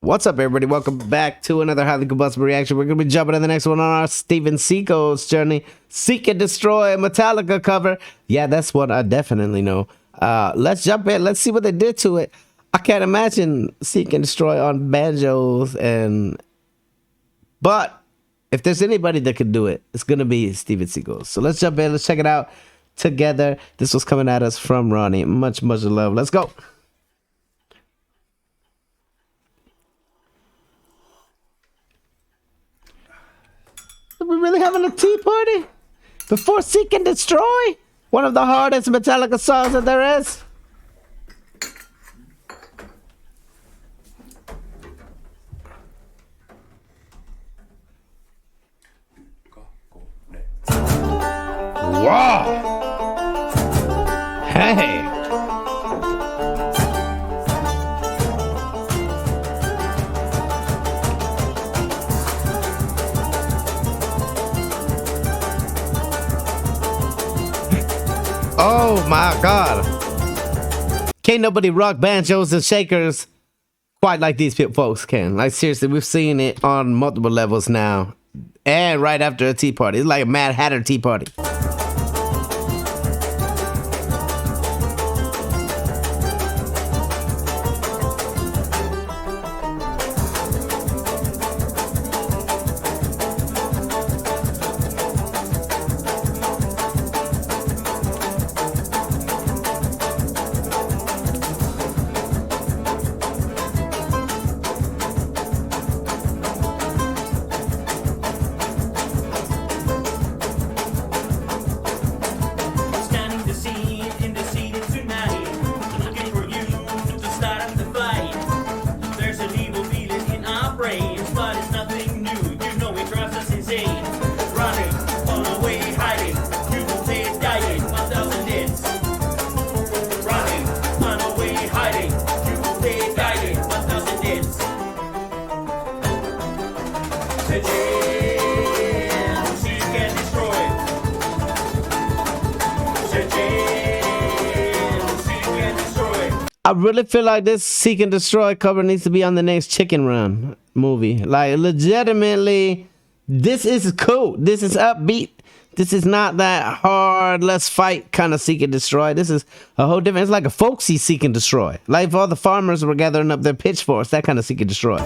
What's up, everybody? Welcome back to another highly combustible reaction. We're going to be jumping to the next one on our Steven Seagulls journey. Seek and Destroy Metallica cover. Yeah, that's what I definitely know. Let's jump in. Let's see what they did to it. I can't imagine Seek and Destroy on banjos but if there's anybody that could do it, it's going to be Steven Seagulls. So let's jump in. Let's check it out together. This was coming at us from Ronnie. Much love. Let's go. Are we really having a tea party before Seek and Destroy? One of the hardest Metallica songs that there is. Wow. Hey. Oh my God. Can't nobody rock banjos and shakers quite like these folks can. Like, seriously, we've seen it on multiple levels now. And right after a tea party. It's like a Mad Hatter tea party. I really feel like this Seek and Destroy cover needs to be on the next Chicken Run movie. Like, legitimately, this is cool. This is upbeat. This is not that hard, let's fight kind of Seek and Destroy. This is a whole different, it's like a folksy Seek and Destroy. Like if all the farmers were gathering up their pitchforks, that kind of Seek and Destroy.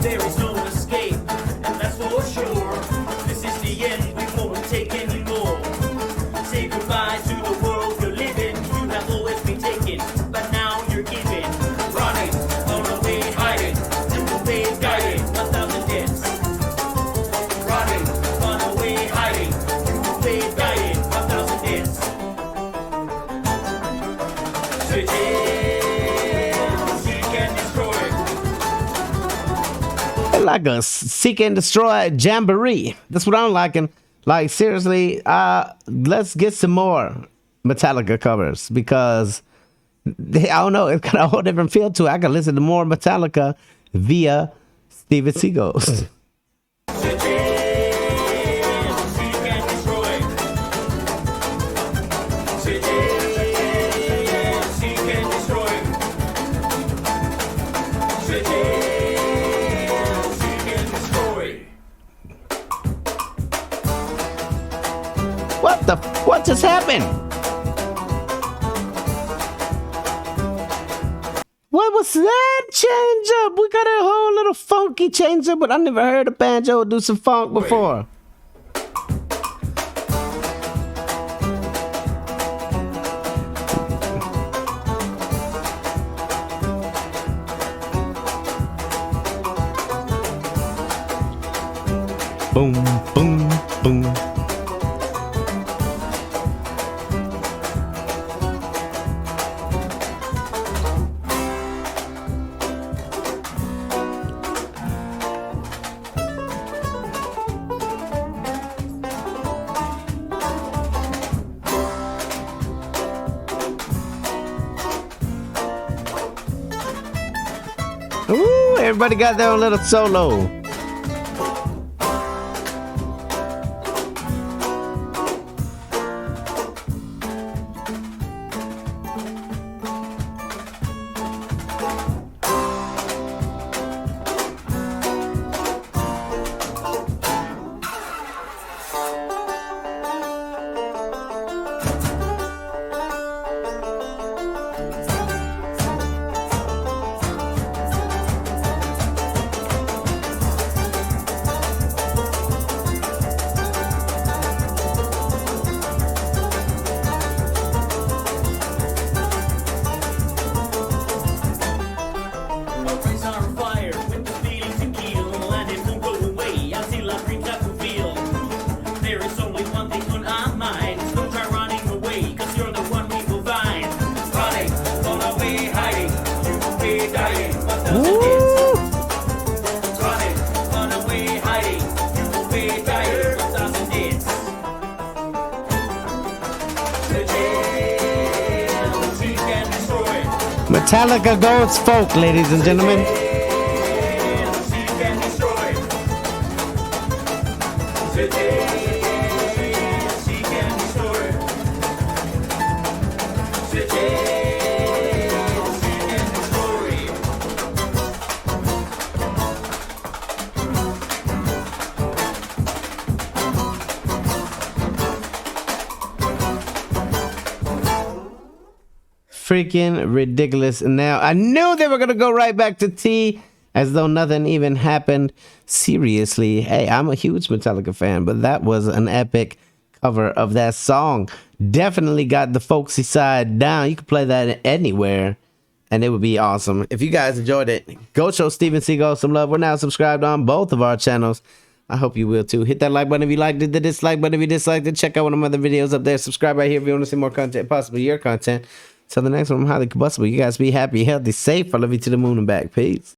There is no escape, and that's for sure. This is the end, we won't take any more. Say goodbye to the world you're living. You have always been taken, but now you're giving. Running, on the way hiding, and the way guiding, 1,000 deaths. Running, on the way hiding, and the way guiding, 1,000 deaths. Like a Seek and Destroy jamboree. That's what I'm liking. Like, seriously, let's get some more Metallica covers because I don't know, it's got a whole different feel to it. I can listen to more Metallica via Steven Seagulls. What just happened? What was that change up? We got a whole little funky change up, but I never heard a banjo do some funk before. Boom, boom, boom. Everybody got their own little solo. Metallica goes folk, ladies and gentlemen. Freaking ridiculous. And now I knew they were gonna go right back to T as though nothing even happened. Seriously, hey, I'm a huge Metallica fan, but that was an epic cover of that song. Definitely got the folksy side down. You could play that anywhere and it would be awesome. If you guys enjoyed it, go show Steven Seagull some love. We're now subscribed on both of our channels. I hope you will too. Hit that like button if you liked it, the dislike button if you disliked it. Check out one of my other videos up there. Subscribe right here if you want to see more content, possibly your content. Till the next one, I'm highly combustible. You guys be happy, healthy, safe. I love you to the moon and back. Peace.